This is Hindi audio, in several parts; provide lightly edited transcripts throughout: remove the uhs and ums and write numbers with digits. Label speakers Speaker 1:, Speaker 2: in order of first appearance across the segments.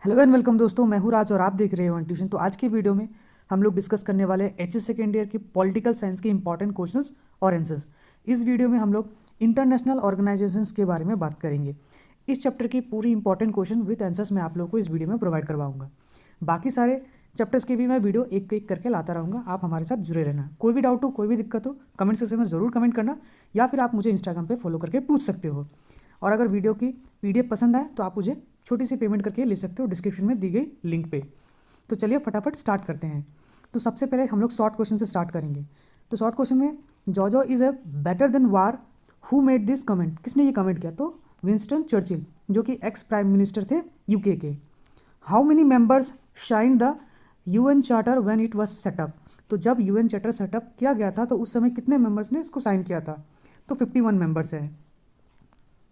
Speaker 1: हेलो एंड वेलकम दोस्तों, मैं हूँ राज और आप देख रहे हो ट्यूशन। तो आज की वीडियो में हम लोग डिस्कस करने वाले हैं एचएस सेकेंड ईयर की पॉलिटिकल साइंस के इंपॉर्टेंट क्वेश्चंस और आंसर्स। इस वीडियो में हम लोग इंटरनेशनल ऑर्गेनाइजेशंस के बारे में बात करेंगे। इस चैप्टर की पूरी इंपॉर्टेंट क्वेश्चन विद आंसर्स मैं आप लोगों को इस वीडियो में प्रोवाइड करवाऊंगा। बाकी सारे चैप्टर्स की भी मैं वीडियो एक एक करके लाता रहूँगा, आप हमारे साथ जुड़े रहना। कोई भी डाउट हो, कोई भी दिक्कत हो, कमेंट सेक्शन में ज़रूर कमेंट करना, या फिर आप मुझे इंस्टाग्राम पर फॉलो करके पूछ सकते हो। और अगर वीडियो की पीडीएफ पसंद आए तो आप मुझे छोटी सी पेमेंट करके ले सकते हो डिस्क्रिप्शन में दी गई लिंक पे। तो चलिए फटाफट स्टार्ट करते हैं। तो सबसे पहले हम लोग शॉर्ट क्वेश्चन से स्टार्ट करेंगे। तो शॉर्ट क्वेश्चन में जॉर्जो is a better than war, who made this comment? किसने ये कमेंट किया? तो विंस्टन चर्चिल, जो कि एक्स प्राइम मिनिस्टर थे यूके के। How many members signed the UN charter when it was set up? तो जब यूएन चार्टर सेटअप किया गया था तो उस समय कितने मेंबर्स ने इसको साइन किया था? तो 51 मेंबर्स है।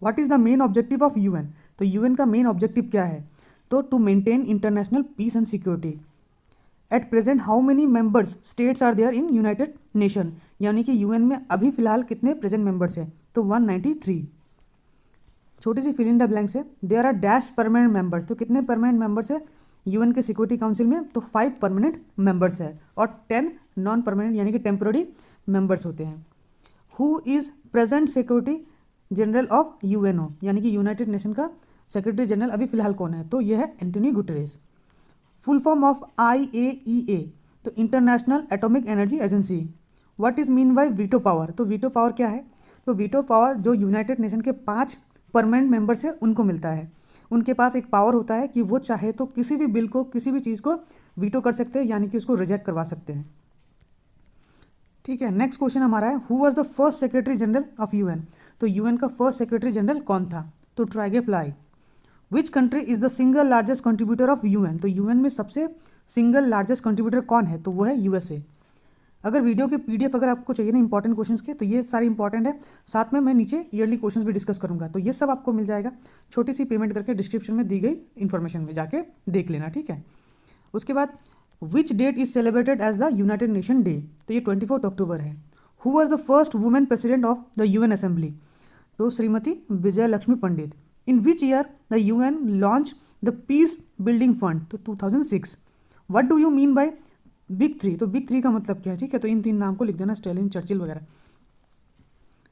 Speaker 1: What is the main objective of UN? तो यूएन का मेन ऑब्जेक्टिव क्या है? तो to maintain international peace and security. At present how many members states are there in United Nation? यानी कि यूएन में अभी फिलहाल कितने प्रेजेंट मेंबर्स हैं? तो 193। छोटी सी फिल इन द ब्लैंक्स है। There are dash permanent members. तो कितने परमानेंट मेंबर्स है यूएन के सिक्योरिटी काउंसिल में? तो 5 परमानेंट मेंबर्स है और 10 नॉन परमानेंट यानी कि टेम्पोररी मेंबर्स होते हैं। Who is present security general of UNO? यानी कि यूनाइटेड नेशन का सेक्रेटरी जनरल अभी फिलहाल कौन है? तो यह है Antonio Guterres. Full form of IAEA? तो international atomic energy agency. What is mean by veto power? तो वीटो पावर क्या है? तो वीटो पावर जो यूनाइटेड नेशन के 5 परमानेंट मेंबर्स है उनको मिलता है। उनके पास एक पावर होता है कि वो चाहे तो किसी भी बिल को, किसी भी चीज़ को वीटो कर सकते हैं, यानी कि उसको रिजेक्ट करवा सकते हैं। ठीक है, नेक्स्ट क्वेश्चन हमारा है, who was the first secretary general of UN? तो यूएन का फर्स्ट सेक्रेटरी जनरल कौन था? तो Trygve Lie. Which country is the single largest contributor of UN? तो यूएन में सबसे सिंगल लार्जेस्ट कंट्रीब्यूटर कौन है? तो वो है यूएसए। अगर वीडियो के पीडीएफ अगर आपको चाहिए ना इंपॉर्टेंट क्वेश्चंस के, तो ये सारे इंपॉर्टेंट है। साथ में मैं नीचे ईयरली क्वेश्चंस भी डिस्कस करूंगा, तो ये सब आपको मिल जाएगा। छोटी सी पेमेंट करके डिस्क्रिप्शन में दी गई इन्फॉर्मेशन में जाके देख लेना, ठीक है। उसके बाद which date is celebrated as the United Nation Day? तो ये 24 अक्टूबर है। Who was the first women president of the UN assembly? तो Shrimati Vijaya Lakshmi Pandit. In which year the UN launch the peace building fund? तो 2006। What do you mean by big three? तो बिग थ्री का मतलब क्या है? ठीक है, तो इन 3 नाम को लिख देना, स्टैलिन, चर्चिल वगैरह।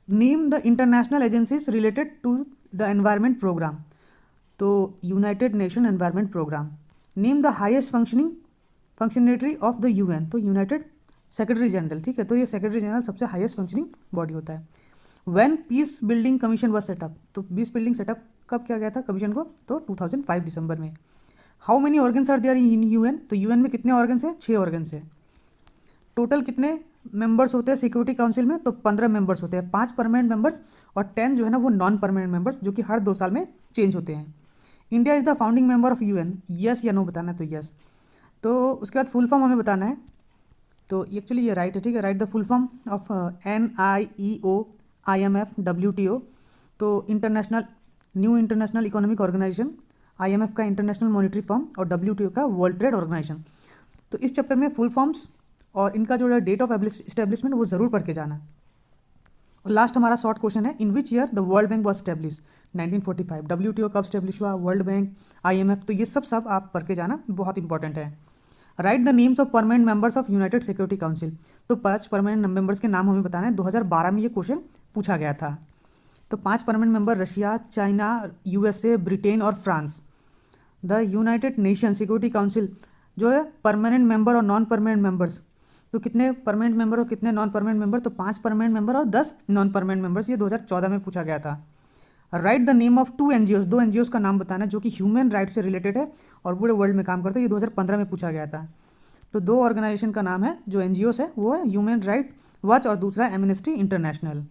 Speaker 1: Name the international agencies related to the environment programme? तो United Nation Environment Programme. Name the highest functionary of the UN? तो यूनाइटेड सेक्रेटरी जनरल। ठीक है, तो ये सेक्रेटरी जनरल सबसे हाईएस्ट फंक्शनिंग बॉडी होता है। When peace building commission was set up? तो पीस बिल्डिंग सेटअप कब किया गया था कमीशन को? तो 2005 दिसंबर में। How many organs are there in UN? तो यूएन में कितने ऑर्गन्स हैं? 6 ऑर्गन्स है। टोटल कितने मेंबर्स होते हैं सिक्योरिटी काउंसिल में? तो 15 मेंबर्स होते हैं, 5 परमानेंट मेंबर्स और 10 जो है ना वो नॉन परमानेंट मेंबर्स, जो कि हर 2 साल में चेंज होते हैं। India is the founding member of UN? Yes या नो बताना है, तो यस। तो उसके बाद फुल फॉर्म हमें बताना है। तो एक्चुअली ये राइट है, ठीक है। Write the full form of NIEO IMF WTO। तो new international economic organisation, IMF का इंटरनेशनल मॉनिटरी फॉर्म और WTO का वर्ल्ड ट्रेड ऑर्गेनाइजेशन। तो इस चैप्टर में फुल फॉर्म्स और इनका जो डेट ऑफ एस्टेब्लिशमेंट वो ज़रूर पढ़ के जाना। और लास्ट हमारा शॉर्ट क्वेश्चन है, in which year the world bank was establish? 1945। WTO कब स्टैब्लिश हुआ? वर्ल्ड बैंक, IMF, तो ये सब आप पढ़ के जाना, बहुत इंपॉर्टेंट है। Write the names of permanent members of United security council? तो 5 परमानेंट मेंबर्स के नाम हमें बताना है। 2012 में ये क्वेश्चन पूछा गया था। तो 5 permanent member Russia, China, USA, Britain और France. The United Nation Security Council जो है परमानेंट मेंबर और नॉन परमानेंट मेंबर्स, तो कितने परमानेंट मेंबर और कितने नॉन परमानेंट मेंबर? तो 5 परमानेंट मेंबर और 10 नॉन परमानेंट मेंबर्स। ये 2014 में पूछा गया था। Right the name of 2 NGOs? 2 NGOs का नाम बताना जो कि ह्यूमन राइट से रिलेटेड है और पूरे वर्ल्ड में काम करते हैं। ये 2015 में पूछा गया था। तो 2 ऑर्गेनाइजेशन का नाम है जो NGOs है, वो है ह्यूमन राइट वॉच और दूसरा एमनेस्टी इंटरनेशनल।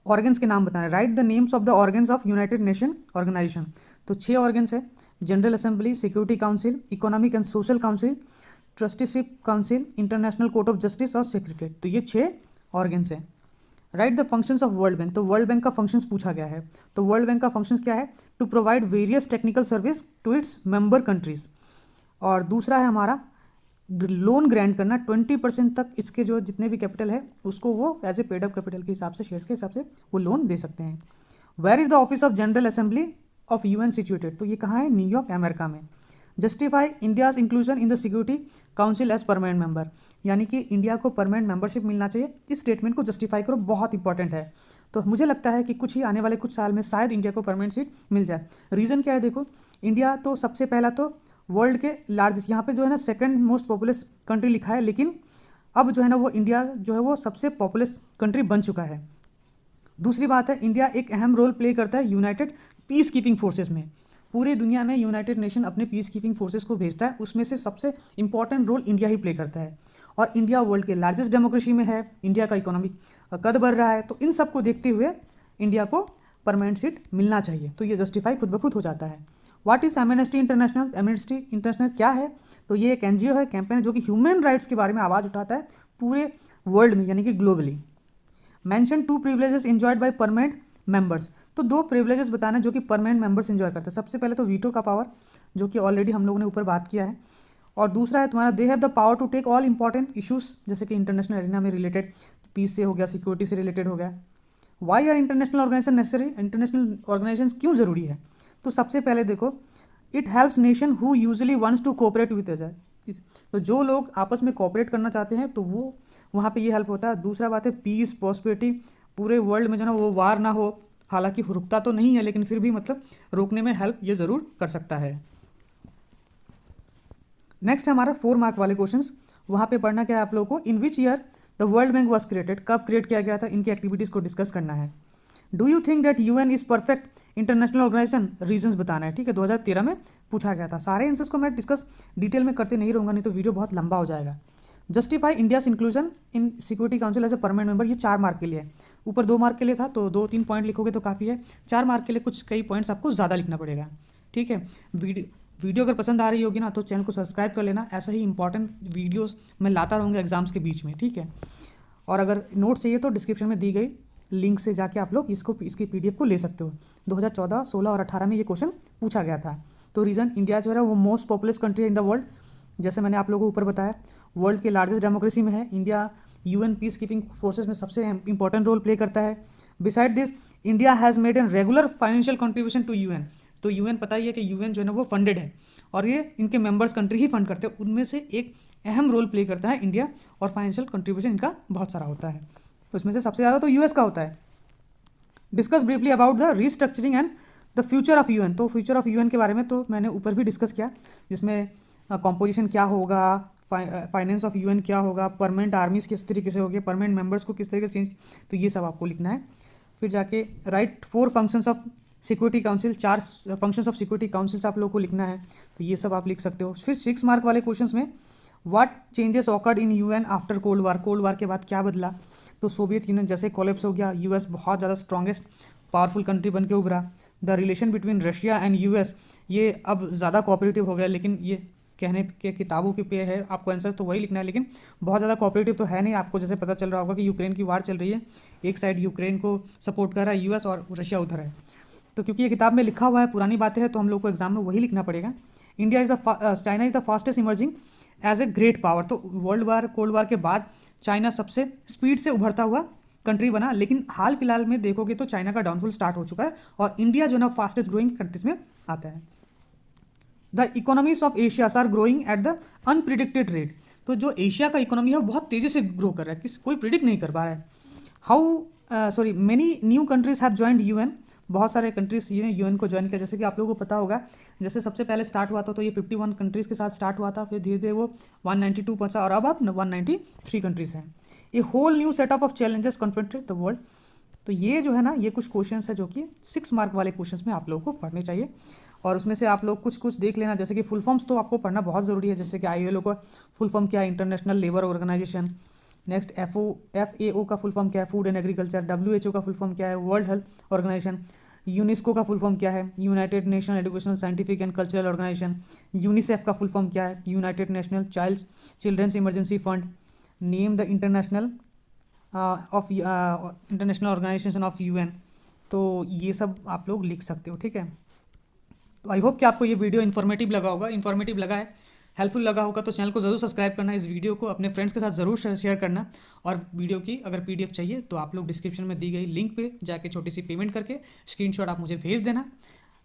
Speaker 1: ऑर्गन्स के नाम बताना है। Write the names of the organs of United Nation organisation? तो 6 ऑर्गन्स है, general assembly, security council, economic and social council, trusteeship council, international court of justice और सेक्रेटरीट। तो ये 6 ऑर्गन्स हैं। Write the functions of world bank? तो वर्ल्ड बैंक का फंक्शंस पूछा गया है। तो वर्ल्ड बैंक का फंक्शंस क्या है? To provide various technical service to its member countries. और दूसरा है हमारा लोन ग्रांट करना 20% तक, इसके जो जितने भी कैपिटल है उसको वो as a paid up capital के हिसाब से, शेयर्स के हिसाब से वो लोन दे सकते हैं। Where is the office of general assembly of UN situated, तो ये कहाँ है, न्यूयॉर्क अमेरिका में। Justify India's inclusion in the security council as permanent member, यानी कि इंडिया को परमानेंट मेंबरशिप मिलना चाहिए, इस स्टेटमेंट को जस्टिफाई करो, बहुत इंपॉर्टेंट है। तो मुझे लगता है कि कुछ ही आने वाले कुछ साल में शायद इंडिया को परमानेंट सीट मिल जाए। रीज़न क्या है, देखो इंडिया तो सबसे पहला तो वर्ल्ड के लार्जेस्ट, यहाँ पे जो है ना सेकंड मोस्ट पॉपुलस कंट्री लिखा है, लेकिन अब जो है ना वो इंडिया जो है वो सबसे पॉपुलस कंट्री बन चुका है। दूसरी बात है, इंडिया एक अहम रोल प्ले करता है यूनाइटेड पीस कीपिंग फोर्सेस में। पूरे दुनिया में यूनाइटेड नेशन अपने पीस कीपिंग फोर्सेस को भेजता है, उसमें से सबसे इंपॉर्टेंट रोल इंडिया ही प्ले करता है। और इंडिया वर्ल्ड के लार्जेस्ट डेमोक्रेसी में है, इंडिया का इकोनॉमिक कद बढ़ रहा है, तो इन सब को देखते हुए इंडिया को परमानेंट सीट मिलना चाहिए। तो ये जस्टिफाई खुद ब खुद हो जाता है। What is amnesty international? Amnesty international क्या है? तो ये एक एनजीओ है, कैंपेन है, जो कि ह्यूमन राइट्स के बारे में आवाज़ उठाता है पूरे वर्ल्ड में, यानी कि globally. Mention 2 privileges enjoyed by permanent members, तो 2 प्रिविलेजेस बताना जो कि परमानेंट मेंबर्स एंजॉय करते हैं। सबसे पहले तो वीटो का पावर, जो कि ऑलरेडी हम लोगों ने ऊपर बात किया है, और दूसरा है तुम्हारा they have the power to take all important issues, जैसे कि इंटरनेशनल एरिना में रिलेटेड, पीस से हो गया, सिक्योरिटी से रिलेटेड हो गया। Why are international organisation necessary? International organisation क्यों ज़रूरी है? तो सबसे पहले देखो, it helps nation who usually wants to cooperate with other, तो जो लोग आपस में कोऑपरेट करना चाहते हैं तो वो वहाँ पे ये हेल्प होता है। दूसरा बात है पीस प्रॉस्पेरिटी, पूरे वर्ल्ड में जो ना वो वार ना हो, हालांकि रुकता तो नहीं है लेकिन फिर भी मतलब रोकने में हेल्प ये ज़रूर कर सकता है। नेक्स्ट हमारा 4 मार्क वाले क्वेश्चंस, वहाँ पे पढ़ना क्या है आप लोगों को, in which year the world bank was created, कब क्रिएट किया गया था, इनकी एक्टिविटीज़ को डिस्कस करना है। Do you think that UN is perfect international organisation, reasons बताना है, ठीक है, 2013 में पूछा गया था। सारे आंसर्स को मैं डिस्कस डिटेल में करते नहीं रहूँगा, नहीं तो वीडियो बहुत लंबा हो जाएगा। Justify India's inclusion in security council as a permanent member, ये 4 मार्क के लिए है, ऊपर 2 मार्क के लिए था, तो 2-3 पॉइंट लिखोगे तो काफ़ी है। 4 मार्क के लिए कुछ कई पॉइंट्स आपको ज़्यादा लिखना पड़ेगा, ठीक है। वीडियो अगर पसंद आ रही होगी ना तो चैनल को सब्सक्राइब कर लेना, ऐसा ही इंपॉर्टेंट वीडियोस मैं लाता रहूँगा एग्जाम्स के बीच में, ठीक है। और अगर नोट्स चाहिए तो डिस्क्रिप्शन में दी गई लिंक से जाके आप लोग इसकी PDF को ले सकते हो। 2014, 16 और 18 में ये क्वेश्चन पूछा गया था। तो रीज़न, इंडिया जो है वो most populous country in the world, जैसे मैंने आप लोगों को ऊपर बताया, वर्ल्ड के लार्जेस्ट डेमोक्रेसी में है India, UN peace keeping forces में सबसे इंपॉर्टेंट रोल प्ले करता है। Beside this, India has made an regular financial contribution to UN, तो यूएन पता ही है कि यूएन जो है ना वो फंडेड है और ये इनके मेंबर्स कंट्री ही फंड करते हैं, उनमें से एक अहम रोल प्ले करता है इंडिया, और फाइनेंशियल कंट्रीब्यूशन इनका बहुत सारा होता है, तो उसमें से सबसे ज़्यादा तो यूएस का होता है। Discuss briefly about the restructuring and the future of UN, तो फ्यूचर ऑफ यूएन के बारे में तो मैंने ऊपर भी डिस्कस किया, जिसमें कॉम्पोजिशन क्या होगा, फाइनेंस ऑफ यूएन क्या होगा, परमानेंट आर्मीज किस तरीके से होगी, परमानेंट मेंबर्स को किस तरीके से चेंज, तो ये सब आपको लिखना है। फिर जाके right 4 functions of security council, 4 functions of security councils आप लोगों को लिखना है, तो ये सब आप लिख सकते हो। फिर 6 मार्क वाले क्वेश्चंस में what changes occurred in UN after cold war, cold war के बाद क्या बदला, तो सोवियत यूनियन जैसे कोलैप्स हो गया, यूएस बहुत ज़्यादा स्ट्रॉन्गेस्ट पावरफुल कंट्री बन के उभरा। The relation between Russia and US, ये अब ज़्यादा कोऑपरेटिव हो गया, लेकिन ये कहने के किताबों के पे है, आपको आंसर्स तो वही लिखना है, लेकिन बहुत ज़्यादा कोऑपरेटिव तो है नहीं। आपको जैसे पता चल रहा होगा कि यूक्रेन की वार चल रही है, एक साइड यूक्रेन को सपोर्ट कर रहा है यूएस और रशिया उधर है, तो क्योंकि ये किताब में लिखा हुआ है, पुरानी बातें हैं, तो हम लोग को एग्जाम में वही लिखना पड़ेगा। India is the China is the fastest emerging as a great power, तो वर्ल्ड वार कोल्ड वार के बाद चाइना सबसे स्पीड से उभरता हुआ कंट्री बना, लेकिन हाल फिलहाल में देखोगे तो चाइना का डाउनफॉल स्टार्ट हो चुका है और इंडिया जो ना फास्टेस्ट ग्रोइंग कंट्रीज में आता है। The economies of Asia are growing at the unpredicted rate, तो जो एशिया का इकोनॉमी है वो बहुत तेज़ी से ग्रो कर रहा है, कोई प्रिडिक्ट नहीं कर पा रहा है। How many new countries have joined UN, बहुत सारे कंट्रीज ये यूएन को ज्वाइन किया, जैसे कि आप लोगों को पता होगा, जैसे सबसे पहले स्टार्ट हुआ था तो ये 51 कंट्रीज़ के साथ स्टार्ट हुआ था, फिर धीरे धीरे वो 192 पहुंचा और अब 193 कंट्रीज़ हैं। A whole new setup of challenges confronted the world, तो ये जो है ना ये कुछ क्वेश्चंस है जो कि 6 मार्क वाले क्वेश्चंस में आप लोगों को पढ़ने चाहिए, और उसमें से आप लोग कुछ देख लेना, जैसे कि फुल फॉर्म्स तो आपको पढ़ना बहुत ज़रूरी है, जैसे कि ILO का फुल फॉर्म क्या है, international labour organisation. Next FAO का फुल फॉर्म क्या है, फूड एंड एग्रीकल्चर। WHO का फुल फॉर्म क्या है, वर्ल्ड हेल्थ ऑर्गेनाइजेशन। यूनेस्को का फुल फॉर्म क्या है, united nation educational scientific and cultural organisation. UNICEF का फुल फॉर्म क्या है, united national children's emergency fund. Name the international organisation of UN, तो ये सब आप लोग लिख सकते हो, ठीक है। तो आई होप कि आपको ये वीडियो इन्फॉर्मेटिव लगा होगा, इन्फॉर्मेटिव लगा है, हेल्पफुल लगा होगा, तो चैनल को ज़रूर सब्सक्राइब करना, इस वीडियो को अपने फ्रेंड्स के साथ ज़रूर शेयर करना, और वीडियो की अगर PDF चाहिए तो आप लोग डिस्क्रिप्शन में दी गई लिंक पे जाके छोटी सी पेमेंट करके स्क्रीनशॉट आप मुझे भेज देना।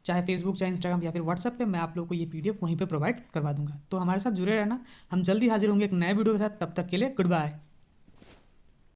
Speaker 1: चाहे फेसबुक, चाहे इंस्टाग्राम या फिर व्हाट्सएप पे, मैं आप लोगों को ये PDF वहीं पे प्रोवाइड करवा दूंगा। तो हमारे साथ जुड़े रहना, हम जल्दी हाजिर होंगे एक नए वीडियो के साथ। तब तक के लिए गुड बाय।